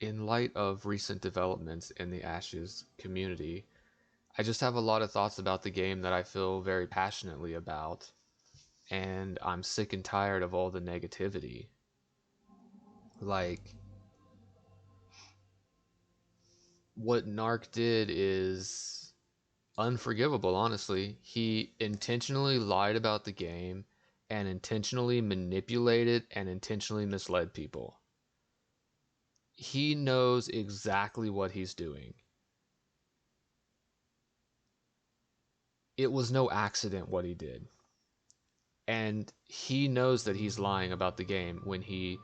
In light of recent developments in the Ashes community, I just have a lot of thoughts about the game that I feel very passionately about, and I'm sick and tired of all the negativity. Like, what Narc did is unforgivable, honestly. He intentionally lied about the game and intentionally manipulated and intentionally misled people. He knows exactly what he's doing. It was no accident what he did. And he knows that he's lying about the game when he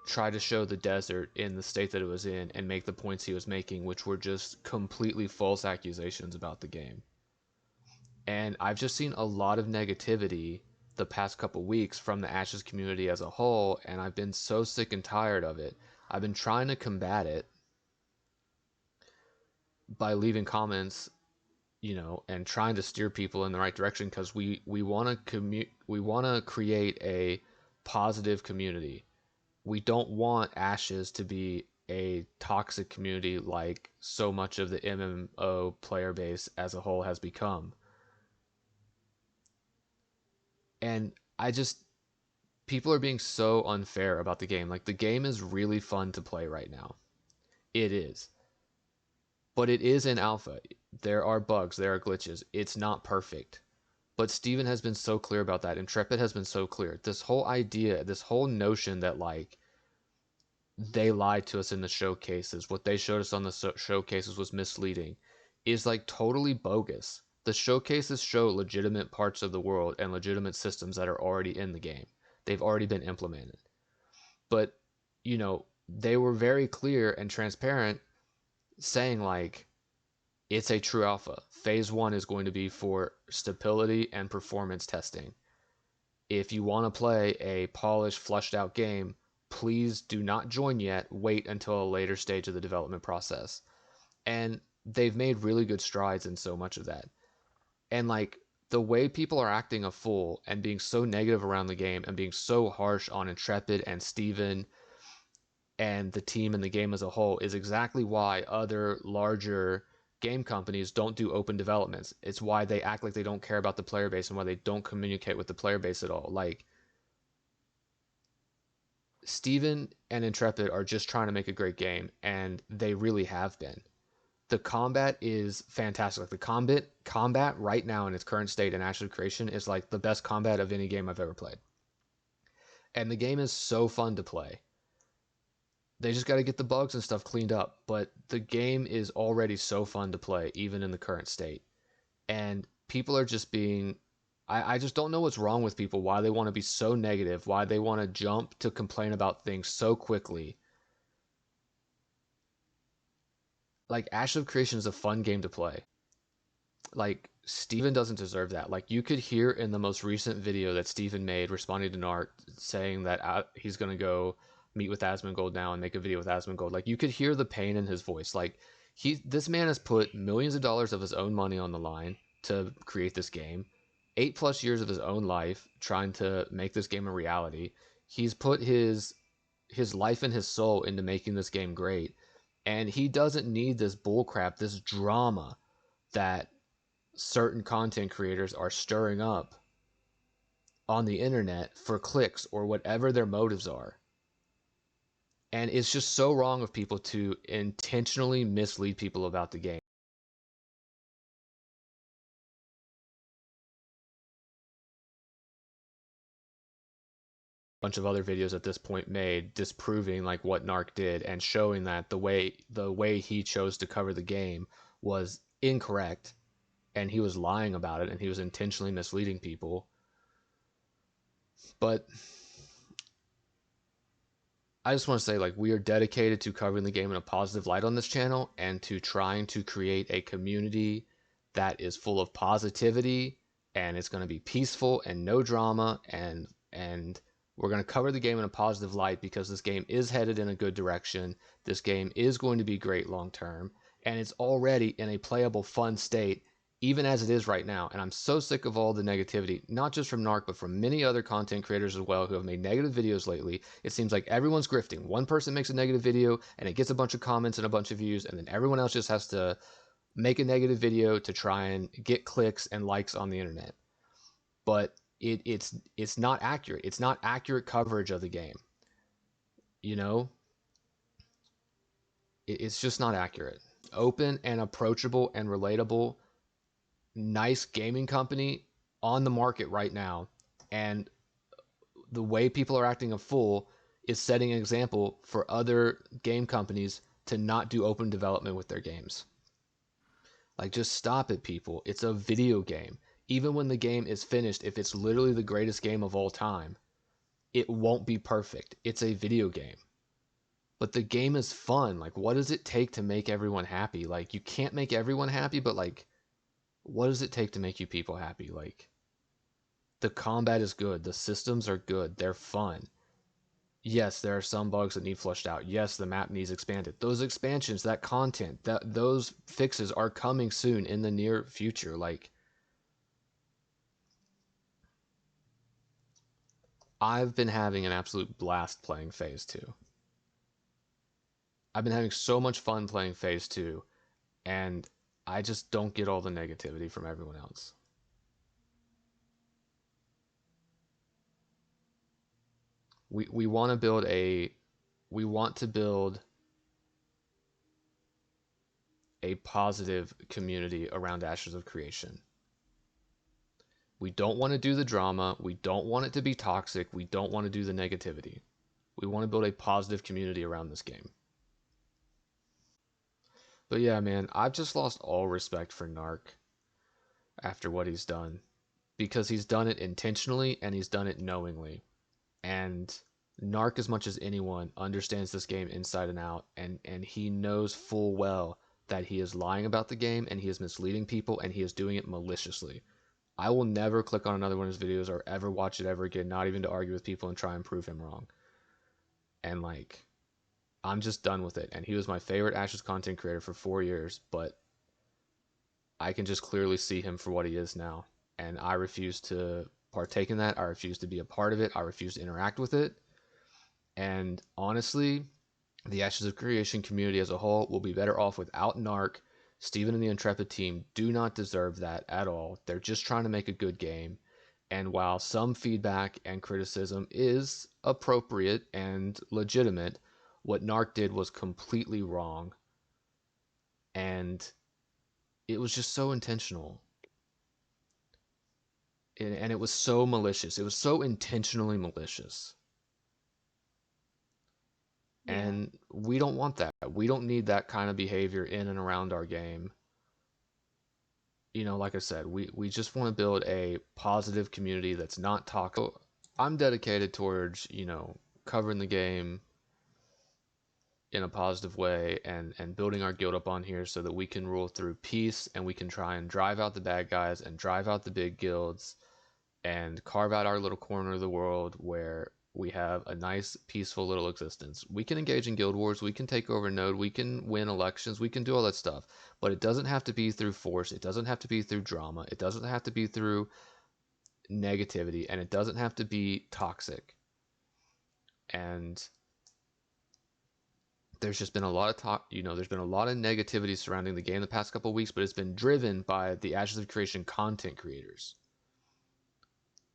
tried to show the desert in the state that it was in and make the points he was making, which were just completely false accusations about the game. And I've just seen a lot of negativity the past couple weeks from the Ashes community as a whole, and I've been so sick and tired of it. I've been trying to combat it by leaving comments, and trying to steer people in the right direction because we want to we want to create a positive community. We don't want Ashes to be a toxic community like so much of the MMO player base as a whole has become. And I just people are being so unfair about the game. Like the game is really fun to play right now. It is. But it is in alpha. There are bugs, there are glitches. It's not perfect. But Steven has been so clear about that. Intrepid has been so clear. This whole idea, this whole notion that like they lied to us in the showcases, what they showed us on the showcases was misleading, is like totally bogus. The showcases show legitimate parts of the world and legitimate systems that are already in the game. They've already been implemented. But, they were very clear and transparent saying like it's a true alpha. Phase 1 is going to be for stability and performance testing. If you want to play a polished, flushed out game, please do not join yet. Wait until a later stage of the development process. And they've made really good strides in so much of that. And like the way people are acting a fool and being so negative around the game and being so harsh on Intrepid and Steven and the team and the game as a whole is exactly why other larger game companies don't do open developments. It's why they act like they don't care about the player base and why they don't communicate with the player base at all. Like Steven and Intrepid are just trying to make a great game, and they really have been. The combat is fantastic. Like the combat right now in its current state in Ashes of Creation is like the best combat of any game I've ever played. And the game is so fun to play. They just got to get the bugs and stuff cleaned up, but the game is already so fun to play, even in the current state. And people are just being. I just don't know what's wrong with people, why they want to be so negative, why they want to jump to complain about things so quickly. Like Ash of Creation is a fun game to play. Like Steven doesn't deserve that. Like you could hear in the most recent video that Steven made responding to Narc saying that he's gonna go meet with Asmongold now and make a video with Asmongold. Like you could hear the pain in his voice. Like this man has put millions of dollars of his own money on the line to create this game. 8+ years of his own life trying to make this game a reality. He's put his life and his soul into making this game great. And he doesn't need this bullcrap, this drama that certain content creators are stirring up on the internet for clicks or whatever their motives are. And it's just so wrong of people to intentionally mislead people about the game. Bunch of other videos at this point made disproving like what Narc did and showing that the way he chose to cover the game was incorrect and he was lying about it and he was intentionally misleading people. But I just want to say, like, we are dedicated to covering the game in a positive light on this channel and to trying to create a community that is full of positivity and it's going to be peaceful and no drama and we're going to cover the game in a positive light because this game is headed in a good direction. This game is going to be great long term and it's already in a playable fun state even as it is right now. And I'm so sick of all the negativity, not just from Narc, but from many other content creators as well who have made negative videos lately. It seems like everyone's grifting. One person makes a negative video and it gets a bunch of comments and a bunch of views, and then everyone else just has to make a negative video to try and get clicks and likes on the internet. But it's not accurate. It's not accurate coverage of the game. You know, it's just not accurate. Open and approachable and relatable, nice gaming company on the market right now, and the way people are acting a fool is setting an example for other game companies to not do open development with their games. Like, just stop it, people. It's a video game. Even when the game is finished, if it's literally the greatest game of all time, it won't be perfect. It's a video game. But the game is fun. Like, what does it take to make everyone happy? Like, you can't make everyone happy, but like, what does it take to make you people happy? Like, the combat is good, the systems are good, they're fun. Yes, there are some bugs that need flushed out. Yes, the map needs expanded. Those expansions, that content, those fixes are coming soon in the near future. Like, I've been having an absolute blast playing Phase 2. I've been having so much fun playing Phase 2, and I just don't get all the negativity from everyone else. We want to build a positive community around Ashes of Creation. We don't want to do the drama. We don't want it to be toxic. We don't want to do the negativity. We want to build a positive community around this game. But yeah, man, I've just lost all respect for Narc after what he's done, because he's done it intentionally and he's done it knowingly. And Narc, as much as anyone, understands this game inside and out, and he knows full well that he is lying about the game and he is misleading people and he is doing it maliciously. I will never click on another one of his videos or ever watch it ever again, not even to argue with people and try and prove him wrong. And like, I'm just done with it. And he was my favorite Ashes content creator for 4 years, but I can just clearly see him for what he is now. And I refuse to partake in that. I refuse to be a part of it. I refuse to interact with it. And honestly, the Ashes of Creation community as a whole will be better off without Narc. Steven and the Intrepid team do not deserve that at all. They're just trying to make a good game. And while some feedback and criticism is appropriate and legitimate, what Narc did was completely wrong. And it was just so intentional. And it was so malicious. It was so intentionally malicious. Yeah. And we don't want that. We don't need that kind of behavior in and around our game. You know, like I said, we just want to build a positive community that's not toxic. So I'm dedicated towards, covering the game in a positive way and building our guild up on here so that we can rule through peace and we can try and drive out the bad guys and drive out the big guilds and carve out our little corner of the world where we have a nice, peaceful little existence. We can engage in guild wars, we can take over Node, we can win elections, we can do all that stuff. But it doesn't have to be through force, it doesn't have to be through drama, it doesn't have to be through negativity, and it doesn't have to be toxic. And there's just been a lot of talk, there's been a lot of negativity surrounding the game the past couple of weeks, but it's been driven by the Ashes of Creation content creators.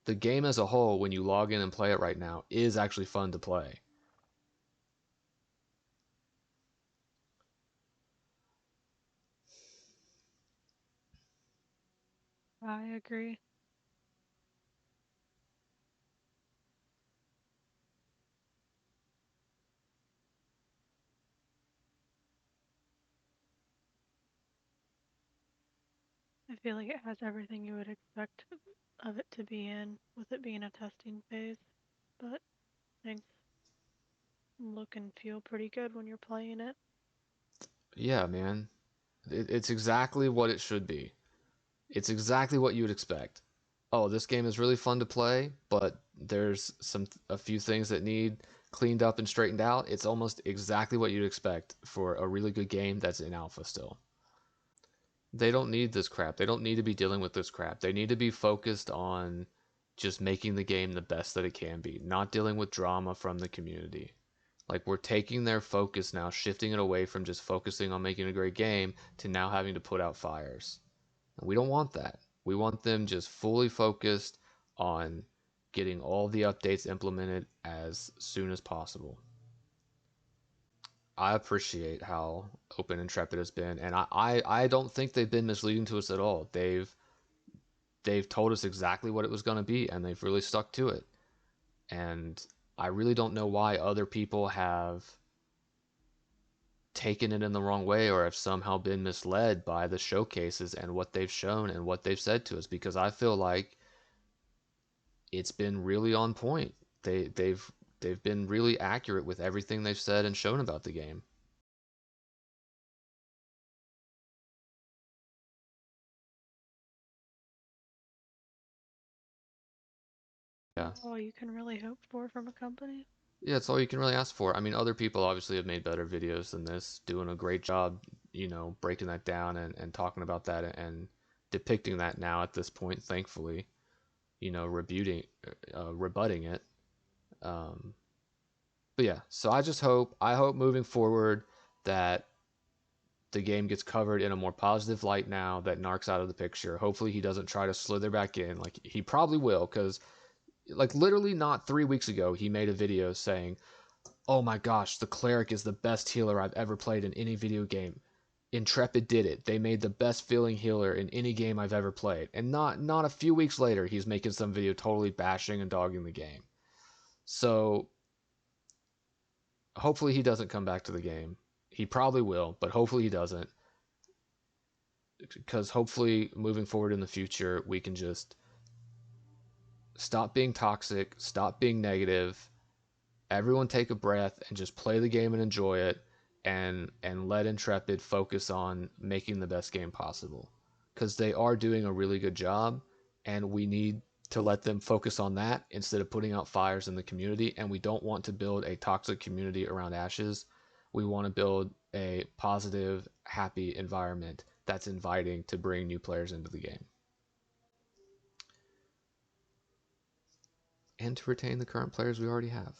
The game as a whole, when you log in and play it right now, is actually fun to play. I agree. I feel like it has everything you would expect of it to be in, with it being a testing phase. But things look and feel pretty good when you're playing it. Yeah, man. It's exactly what it should be. It's exactly what you would expect. Oh, this game is really fun to play, but there's a few things that need cleaned up and straightened out. It's almost exactly what you'd expect for a really good game that's in alpha still. They don't need this crap. They don't need to be dealing with this crap. They need to be focused on just making the game the best that it can be, not dealing with drama from the community. Like, we're taking their focus now, shifting it away from just focusing on making a great game to now having to put out fires. And we don't want that. We want them just fully focused on getting all the updates implemented as soon as possible. I appreciate how open Intrepid has been, and I don't think they've been misleading to us at all. They've told us exactly what it was going to be, and they've really stuck to it. And I really don't know why other people have taken it in the wrong way or have somehow been misled by the showcases and what they've shown and what they've said to us, because I feel like it's been really on point. They've been really accurate with everything they've said and shown about the game. Yeah. That's all you can really hope for from a company. Yeah, it's all you can really ask for. I mean, other people obviously have made better videos than this, doing a great job, breaking that down and talking about that and depicting that now at this point, thankfully, rebutting it. Um, but yeah, so I hope moving forward that the game gets covered in a more positive light now that Narc's out of the picture. Hopefully he doesn't try to slither back in. Like, he probably will, because like literally not 3 weeks ago he made a video saying, "Oh my gosh, the cleric is the best healer I've ever played in any video game. Intrepid did it. They made the best feeling healer in any game I've ever played." And not a few weeks later, he's making some video totally bashing and dogging the game. So hopefully he doesn't come back to the game. He probably will, but hopefully he doesn't. Because hopefully moving forward in the future, we can just stop being toxic, stop being negative, everyone take a breath and just play the game and enjoy it, and let Intrepid focus on making the best game possible, because they are doing a really good job, and we need to let them focus on that instead of putting out fires in the community. And we don't want to build a toxic community around Ashes. We want to build a positive, happy environment that's inviting to bring new players into the game and to retain the current players we already have.